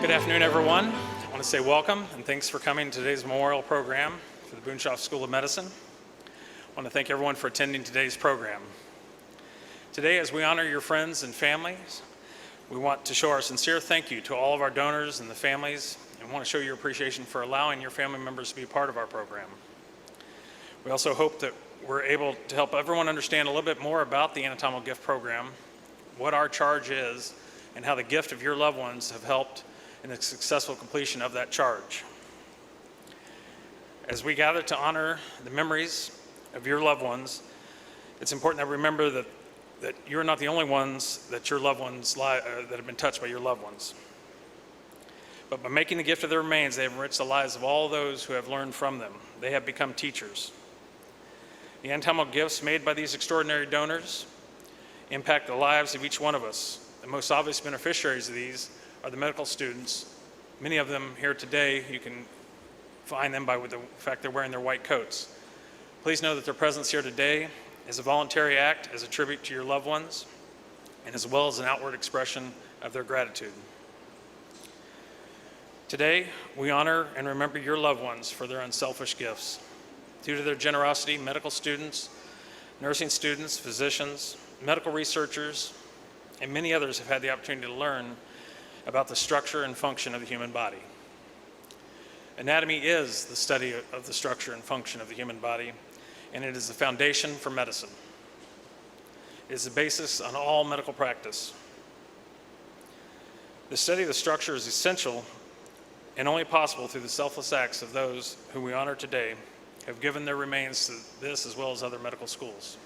Good afternoon, everyone. I want to say welcome and thanks for coming to today's memorial program for the Boonshoff School of Medicine. I want to thank everyone for attending today's program. Today, as we honor your friends and families, we want to show our sincere thank you to all of our donors and the families, and want to show your appreciation for allowing your family members to be a part of our program. We also hope that we're able to help everyone understand a little bit more about the Anatomical Gift Program, what our charge is, and how the gift of your loved ones have helped in the successful completion of that charge. As we gather to honor the memories of your loved ones, it's important that we remember that you're not the only ones that your loved ones that have been touched by your loved ones. But by making the gift of their remains, they have enriched the lives of all those who have learned from them. They have become teachers. The anatomical gifts made by these extraordinary donors impact the lives of each one of us. The most obvious beneficiaries of these are the medical students. Many of them here today, you can find them by the fact they're wearing their white coats. Please know that their presence here today is a voluntary act as a tribute to your loved ones, and as well as an outward expression of their gratitude. Today, we honor and remember your loved ones for their unselfish gifts. Due to their generosity, medical students, nursing students, physicians, medical researchers, and many others have had the opportunity to learn about the structure and function of the human body. Anatomy is the study of the structure and function of the human body, and it is the foundation for medicine. It is the basis on all medical practice. The study of the structure is essential and only possible through the selfless acts of those who we honor today have given their remains to this as well as other medical schools.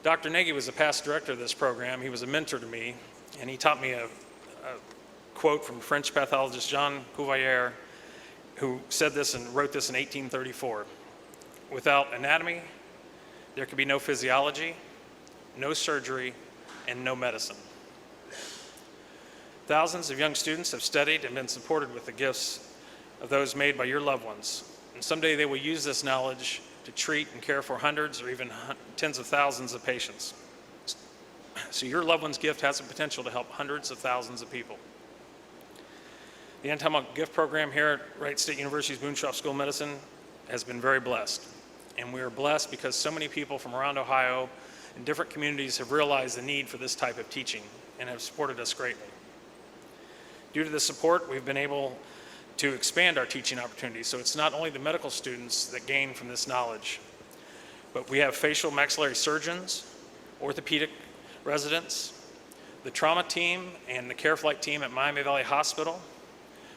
Dr. Nagy was a past director of this program. He was a mentor to me, and he taught me a quote from French pathologist Jean Cuvier, who said this and wrote this in 1834. Without anatomy, there could be no physiology, no surgery, and no medicine. Thousands of young students have studied and been supported with the gifts of those made by your loved ones. And someday they will use this knowledge to treat and care for hundreds or even tens of thousands of patients. So your loved one's gift has the potential to help hundreds of thousands of people. The Anatomical Gift Program here at Wright State University's Boonshoff School of Medicine has been very blessed. And we are blessed because so many people from around Ohio and different communities have realized the need for this type of teaching and have supported us greatly. Due to this support, we've been able to expand our teaching opportunities. So it's not only the medical students that gain from this knowledge, but we have facial maxillary surgeons, orthopedic residents, the trauma team and the care flight team at Miami Valley Hospital,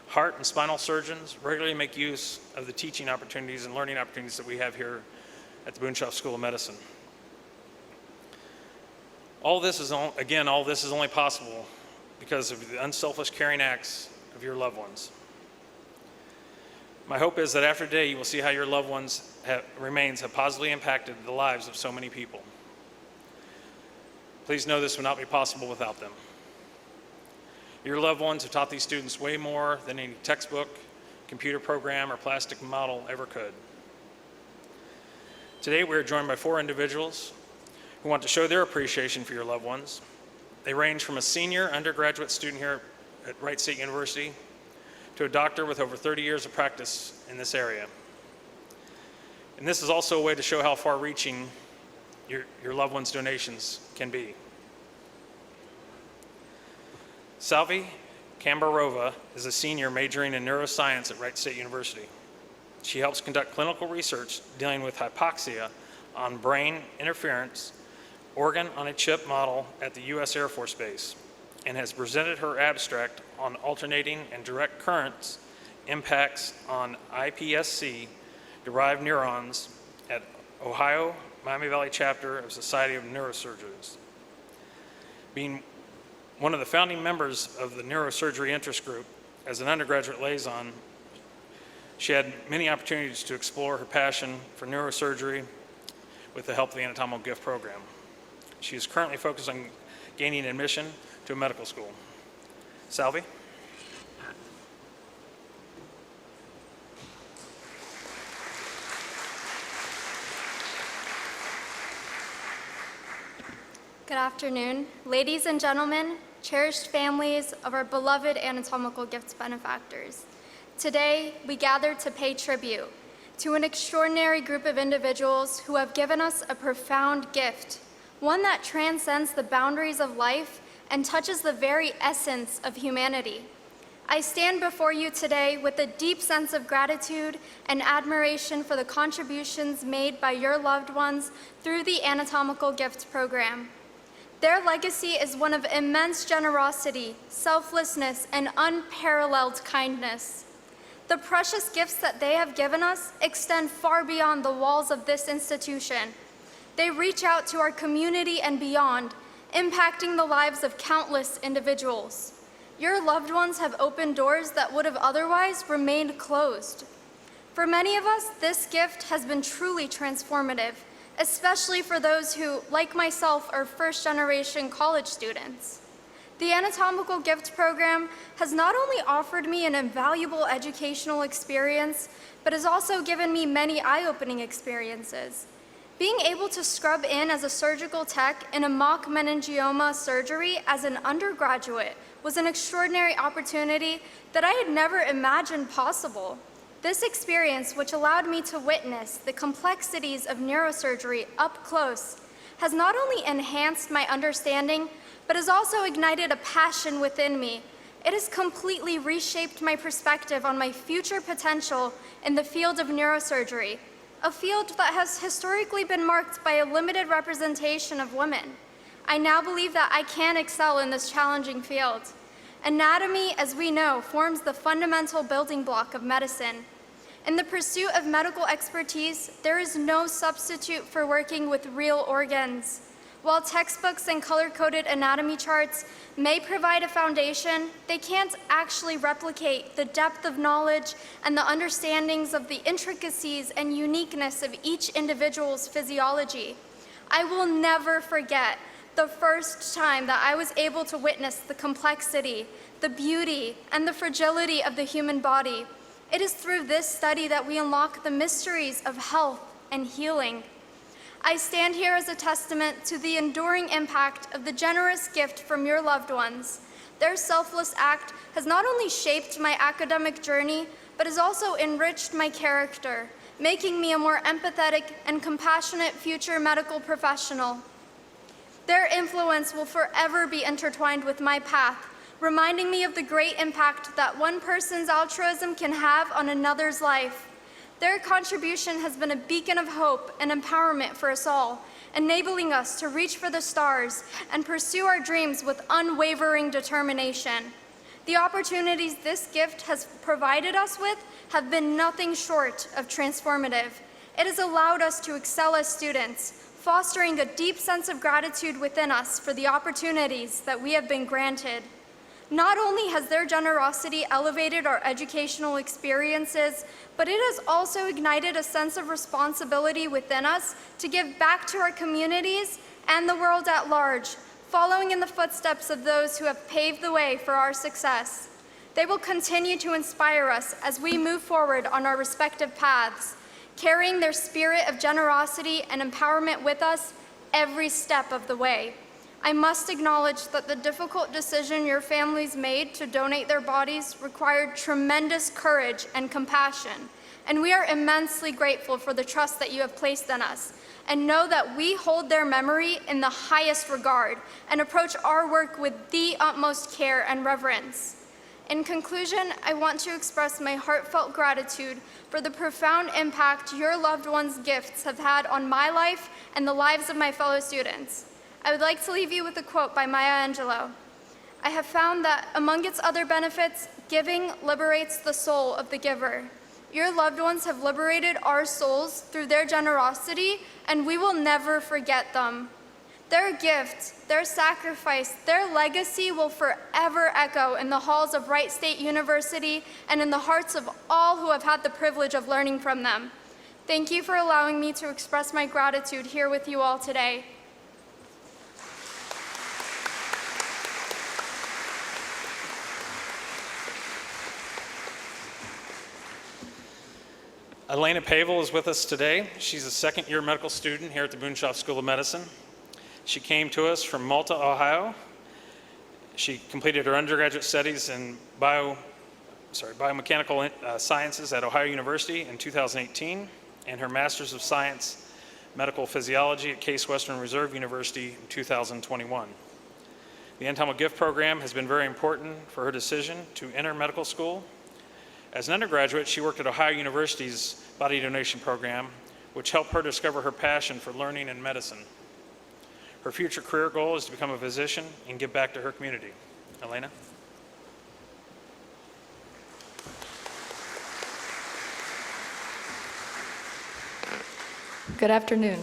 heart and spinal surgeons regularly make use of the teaching opportunities and learning opportunities that we have here at the Boonshoff School of Medicine. All this is only possible because of the unselfish caring acts of your loved ones. My hope is that after today, you will see how your loved ones' remains have positively impacted the lives of so many people. Please know this would not be possible without them. Your loved ones have taught these students way more than any textbook, computer program, or plastic model ever could. Today, we are joined by 4 individuals who want to show their appreciation for your loved ones. They range from a senior undergraduate student here at Wright State University to a doctor with over 30 years of practice in this area. And this is also a way to show how far-reaching your loved one's donations can be. Salvi Kambarova is a senior majoring in neuroscience at Wright State University. She helps conduct clinical research dealing with hypoxia on brain interference, organ on a chip model at the U.S. Air Force Base, and has presented her abstract on alternating and direct currents impacts on iPSC-derived neurons at Ohio Miami Valley chapter of Society of Neurosurgeons. Being one of the founding members of the neurosurgery interest group, as an undergraduate liaison, she had many opportunities to explore her passion for neurosurgery with the help of the Anatomical Gift Program. She is currently focused on gaining admission to a medical school. Salvi? Good afternoon. Ladies and gentlemen, cherished families of our beloved Anatomical Gifts benefactors. Today, we gather to pay tribute to an extraordinary group of individuals who have given us a profound gift, one that transcends the boundaries of life and touches the very essence of humanity. I stand before you today with a deep sense of gratitude and admiration for the contributions made by your loved ones through the Anatomical Gifts program. Their legacy is one of immense generosity, selflessness, and unparalleled kindness. The precious gifts that they have given us extend far beyond the walls of this institution. They reach out to our community and beyond, impacting the lives of countless individuals. Your loved ones have opened doors that would have otherwise remained closed. For many of us, this gift has been truly transformative, especially for those who, like myself, are first-generation college students. The Anatomical Gift program has not only offered me an invaluable educational experience, but has also given me many eye-opening experiences. Being able to scrub in as a surgical tech in a mock meningioma surgery as an undergraduate was an extraordinary opportunity that I had never imagined possible. This experience, which allowed me to witness the complexities of neurosurgery up close, has not only enhanced my understanding, but has also ignited a passion within me. It has completely reshaped my perspective on my future potential in the field of neurosurgery, a field that has historically been marked by a limited representation of women. I now believe that I can excel in this challenging field. Anatomy, as we know, forms the fundamental building block of medicine. In the pursuit of medical expertise, there is no substitute for working with real organs. While textbooks and color-coded anatomy charts may provide a foundation, they can't actually replicate the depth of knowledge and the understandings of the intricacies and uniqueness of each individual's physiology. I will never forget the first time that I was able to witness the complexity, the beauty, and the fragility of the human body. It is through this study that we unlock the mysteries of health and healing. I stand here as a testament to the enduring impact of the generous gift from your loved ones. Their selfless act has not only shaped my academic journey, but has also enriched my character, making me a more empathetic and compassionate future medical professional. Their influence will forever be intertwined with my path, reminding me of the great impact that one person's altruism can have on another's life. Their contribution has been a beacon of hope and empowerment for us all, enabling us to reach for the stars and pursue our dreams with unwavering determination. The opportunities this gift has provided us with have been nothing short of transformative. It has allowed us to excel as students, fostering a deep sense of gratitude within us for the opportunities that we have been granted. Not only has their generosity elevated our educational experiences, but it has also ignited a sense of responsibility within us to give back to our communities and the world at large, following in the footsteps of those who have paved the way for our success. They will continue to inspire us as we move forward on our respective paths, carrying their spirit of generosity and empowerment with us every step of the way. I must acknowledge that the difficult decision your families made to donate their bodies required tremendous courage and compassion, and we are immensely grateful for the trust that you have placed in us, and know that we hold their memory in the highest regard and approach our work with the utmost care and reverence. In conclusion, I want to express my heartfelt gratitude for the profound impact your loved ones' gifts have had on my life and the lives of my fellow students. I would like to leave you with a quote by Maya Angelou. I have found that among its other benefits, giving liberates the soul of the giver. Your loved ones have liberated our souls through their generosity, and we will never forget them. Their gift, their sacrifice, their legacy will forever echo in the halls of Wright State University and in the hearts of all who have had the privilege of learning from them. Thank you for allowing me to express my gratitude here with you all today. Elena Pavel is with us today. She's a second-year medical student here at the Boonshoff School of Medicine. She came to us from Malta, Ohio, She completed her undergraduate studies in biomechanical sciences at Ohio University in 2018, and her Master's of Science Medical Physiology at Case Western Reserve University in 2021. The Anatomical Gift Program has been very important for her decision to enter medical school. As an undergraduate, she worked at Ohio University's body donation program, which helped her discover her passion for learning and medicine. Her future career goal is to become a physician and give back to her community. Elena? Good afternoon.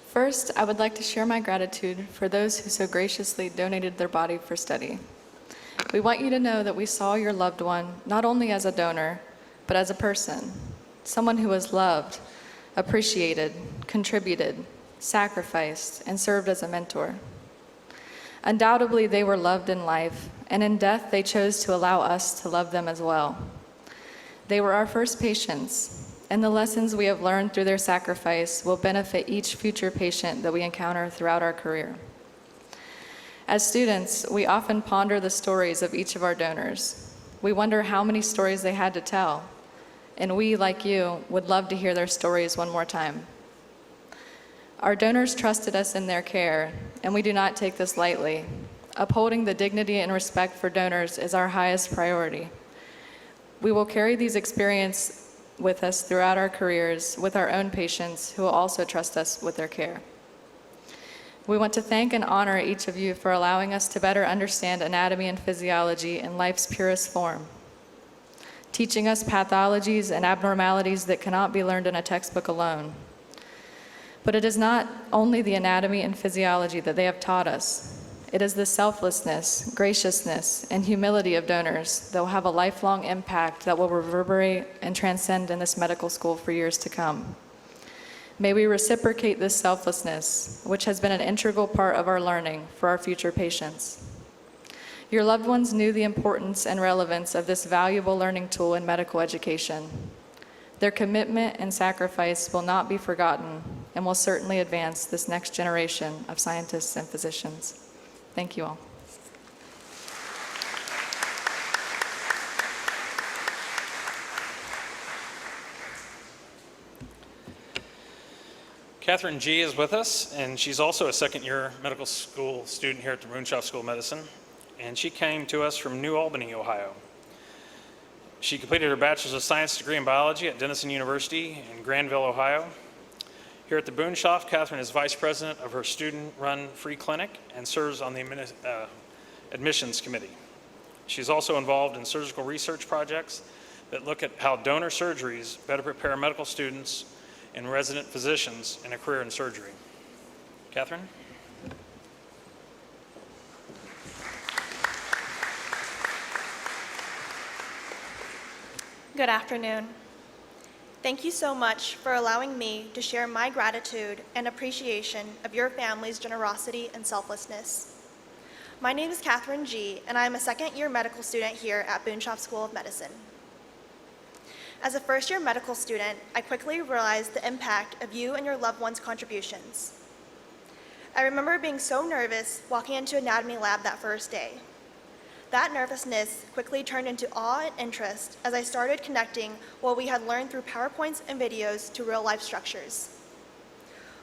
First, I would like to share my gratitude for those who so graciously donated their body for study. We want you to know that we saw your loved one not only as a donor, but as a person, someone who was loved, appreciated, contributed, sacrificed, and served as a mentor. Undoubtedly, they were loved in life, and in death, they chose to allow us to love them as well. They were our first patients, and the lessons we have learned through their sacrifice will benefit each future patient that we encounter throughout our career. As students, we often ponder the stories of each of our donors. We wonder how many stories they had to tell, and we, like you, would love to hear their stories one more time. Our donors trusted us in their care, and we do not take this lightly. Upholding the dignity and respect for donors is our highest priority. We will carry these experiences with us throughout our careers with our own patients who will also trust us with their care. We want to thank and honor each of you for allowing us to better understand anatomy and physiology in life's purest form, teaching us pathologies and abnormalities that cannot be learned in a textbook alone. But it is not only the anatomy and physiology that they have taught us. It is the selflessness, graciousness, and humility of donors that will have a lifelong impact that will reverberate and transcend in this medical school for years to come. May we reciprocate this selflessness, which has been an integral part of our learning for our future patients. Your loved ones knew the importance and relevance of this valuable learning tool in medical education. Their commitment and sacrifice will not be forgotten and will certainly advance this next generation of scientists and physicians. Thank you all. Katherine G is with us, and she's also a second-year medical school student here at the Boonshoff School of Medicine, and she came to us from New Albany, Ohio. She completed her Bachelor's of Science degree in Biology at Denison University in Granville, Ohio. Here at the Boonshoff, Katherine is vice president of her student-run free clinic and serves on the admissions committee. She's also involved in surgical research projects that look at how donor surgeries better prepare medical students and resident physicians in a career in surgery. Katherine? Good afternoon. Thank you so much for allowing me to share my gratitude and appreciation of your family's generosity and selflessness. My name is Katherine G, and I am a second-year medical student here at Boonshoff School of Medicine. As a first-year medical student, I quickly realized the impact of you and your loved ones' contributions. I remember being so nervous walking into anatomy lab that first day. That nervousness quickly turned into awe and interest as I started connecting what we had learned through PowerPoints and videos to real-life structures.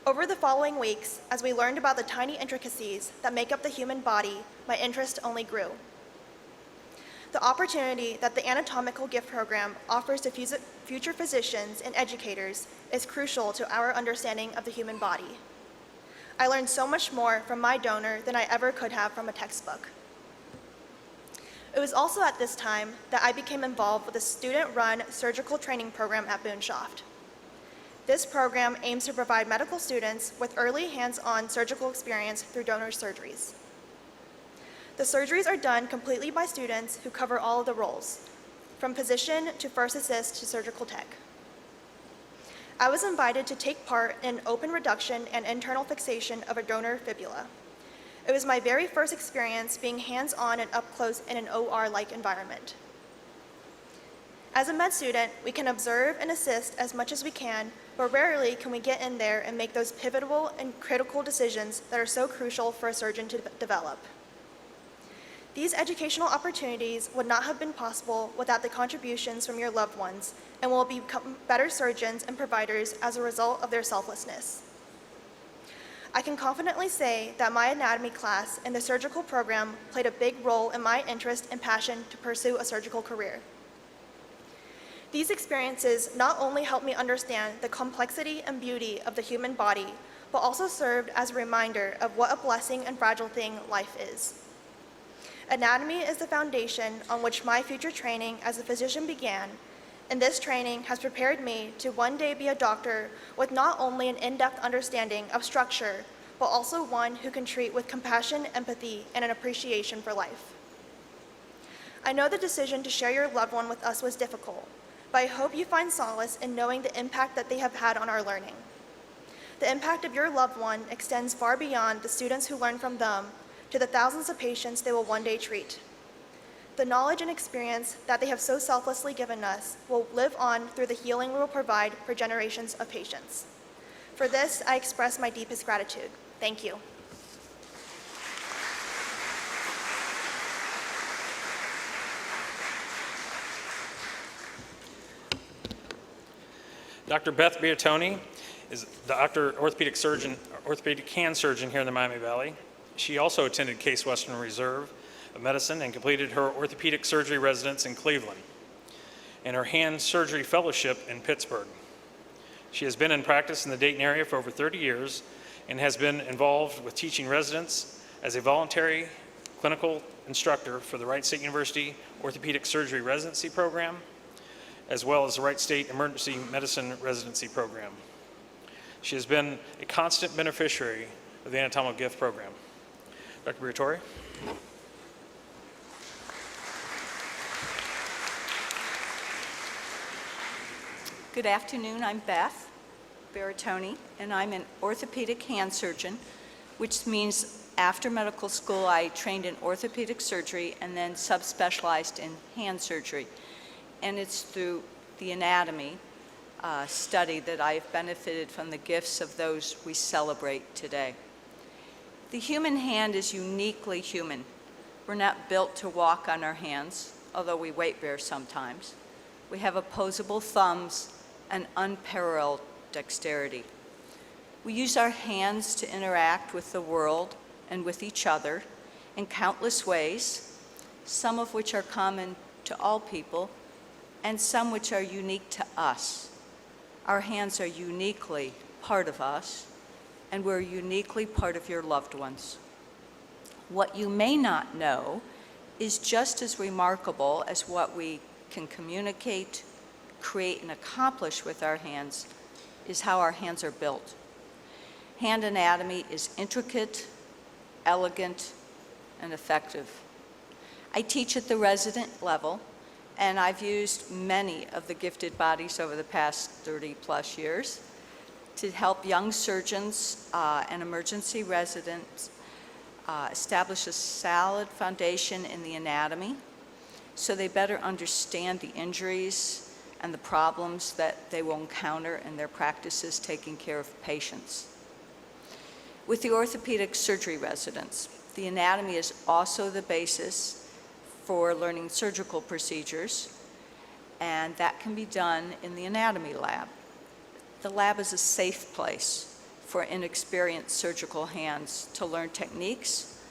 Over the following weeks, as we learned about the tiny intricacies that make up the human body, my interest only grew. The opportunity that the Anatomical Gift Program offers to future physicians and educators is crucial to our understanding of the human body. I learned so much more from my donor than I ever could have from a textbook. It was also at this time that I became involved with a student-run surgical training program at Boonshoff. This program aims to provide medical students with early hands-on surgical experience through donor surgeries. The surgeries are done completely by students who cover all of the roles, from physician to first assist to surgical tech. I was invited to take part in open reduction and internal fixation of a donor fibula. It was my very first experience being hands-on and up close in an OR-like environment. As a med student, we can observe and assist as much as we can, but rarely can we get in there and make those pivotal and critical decisions that are so crucial for a surgeon to develop. These educational opportunities would not have been possible without the contributions from your loved ones and will become better surgeons and providers as a result of their selflessness. I can confidently say that my anatomy class and the surgical program played a big role in my interest and passion to pursue a surgical career. These experiences not only helped me understand the complexity and beauty of the human body, but also served as a reminder of what a blessing and fragile thing life is. Anatomy is the foundation on which my future training as a physician began, and this training has prepared me to one day be a doctor with not only an in-depth understanding of structure, but also one who can treat with compassion, empathy, and an appreciation for life. I know the decision to share your loved one with us was difficult, but I hope you find solace in knowing the impact that they have had on our learning. The impact of your loved one extends far beyond the students who learn from them to the thousands of patients they will one day treat. The knowledge and experience that they have so selflessly given us will live on through the healing we will provide for generations of patients. For this, I express my deepest gratitude. Thank you. Dr. Beth B is the orthopedic hand surgeon here in the Miami Valley. She also attended Case Western Reserve of Medicine and completed her orthopedic surgery residence in Cleveland and her hand surgery fellowship in Pittsburgh. She has been in practice in the Dayton area for over 30 years and has been involved with teaching residents as a voluntary clinical instructor for the Wright State University Orthopedic Surgery Residency Program, as well as the Wright State Emergency Medicine Residency Program. She has been a constant beneficiary of the Anatomical Gift Program. Dr. Briatore. Good afternoon, I'm Beth Baratoni, and I'm an orthopedic hand surgeon, which means after medical school I trained in orthopedic surgery and then subspecialized in hand surgery. And it's through the anatomy study that I have benefited from the gifts of those we celebrate today. The human hand is uniquely human. We're not built to walk on our hands, although we weight bear sometimes. We have opposable thumbs and unparalleled dexterity. We use our hands to interact with the world and with each other in countless ways, some of which are common to all people, and some which are unique to us. Our hands are uniquely part of us, and we're uniquely part of your loved ones. What you may not know is just as remarkable as what we can communicate, create, and accomplish with our hands is how our hands are built. Hand anatomy is intricate, elegant, and effective. I teach at the resident level, and I've used many of the gifted bodies over the past 30 plus years to help young surgeons and emergency residents establish a solid foundation in the anatomy so they better understand the injuries and the problems that they will encounter in their practices taking care of patients. With the orthopedic surgery residents, the anatomy is also the basis for learning surgical procedures, and that can be done in the anatomy lab. The lab is a safe place for inexperienced surgical hands to learn techniques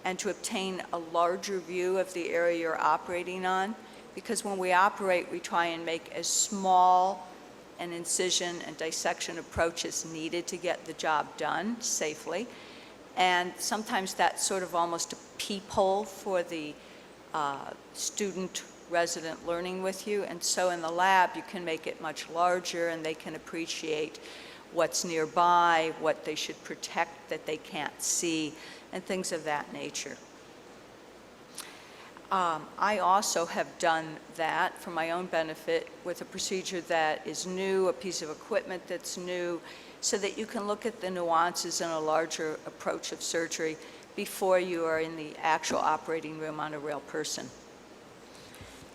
and to obtain a larger view of the area you're operating on, because when we operate, we try and make as small an incision and dissection approach as needed to get the job done safely. And sometimes that's sort of almost a peephole for the student resident learning with you. And so in the lab, you can make it much larger and they can appreciate what's nearby, what they should protect that they can't see, and things of that nature. I also have done that for my own benefit with a procedure that is new, a piece of equipment that's new, so that you can look at the nuances in a larger approach of surgery before you are in the actual operating room on a real person.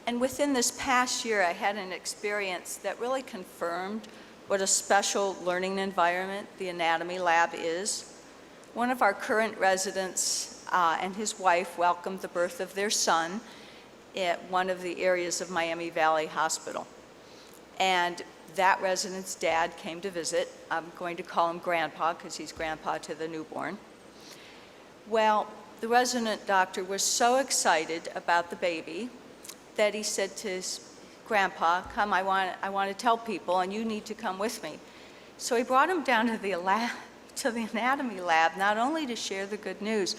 And within this past year, I had an experience that really confirmed what a special learning environment the anatomy lab is. One of our current residents and his wife welcomed the birth of their son at one of the areas of Miami Valley Hospital. And that resident's dad came to visit. I'm going to call him Grandpa because he's grandpa to the newborn. Well, the resident doctor was so excited about the baby that he said to his grandpa, "Come, I want to tell people, and you need to come with me." So he brought him down to the anatomy lab, not only to share the good news,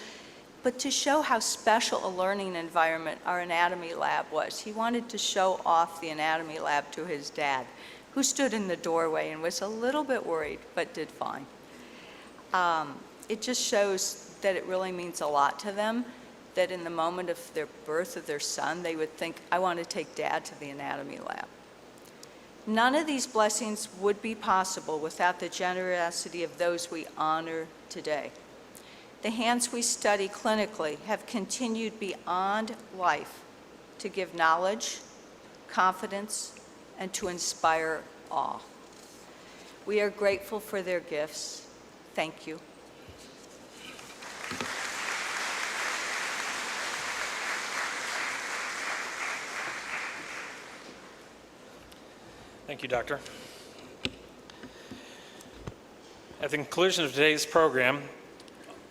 but to show how special a learning environment our anatomy lab was. He wanted to show off the anatomy lab to his dad, who stood in the doorway and was a little bit worried, but did fine. It just shows that it really means a lot to them, that in the moment of their birth of their son, they would think, "I want to take Dad to the anatomy lab." None of these blessings would be possible without the generosity of those we honor today. The hands we study clinically have continued beyond life to give knowledge, confidence, and to inspire awe. We are grateful for their gifts. Thank you. Thank you, Doctor. At the conclusion of today's program,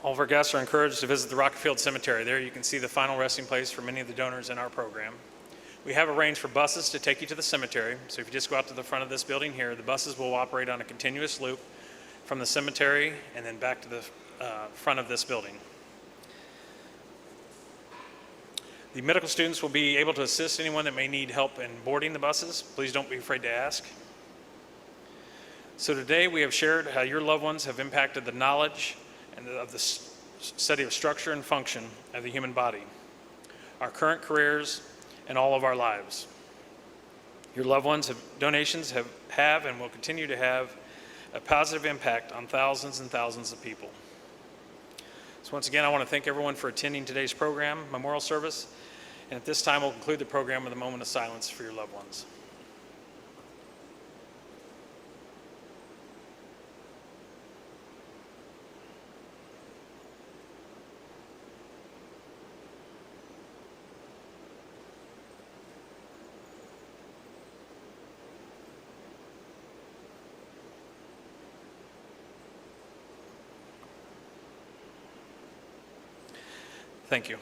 all of our guests are encouraged to visit the Rockfield Cemetery. There you can see the final resting place for many of the donors in our program. We have arranged for buses to take you to the cemetery, so if you just go out to the front of this building here, the buses will operate on a continuous loop from the cemetery and then back to the front of this building. The medical students will be able to assist anyone that may need help in boarding the buses. Please don't be afraid to ask. So today we have shared how your loved ones have impacted the knowledge and of the study of structure and function of the human body, our current careers, and all of our lives. Your loved ones' donations have and will continue to have a positive impact on thousands and thousands of people. So once again, I want to thank everyone for attending today's program, memorial service, and at this time we'll conclude the program with a moment of silence for your loved ones. Thank you.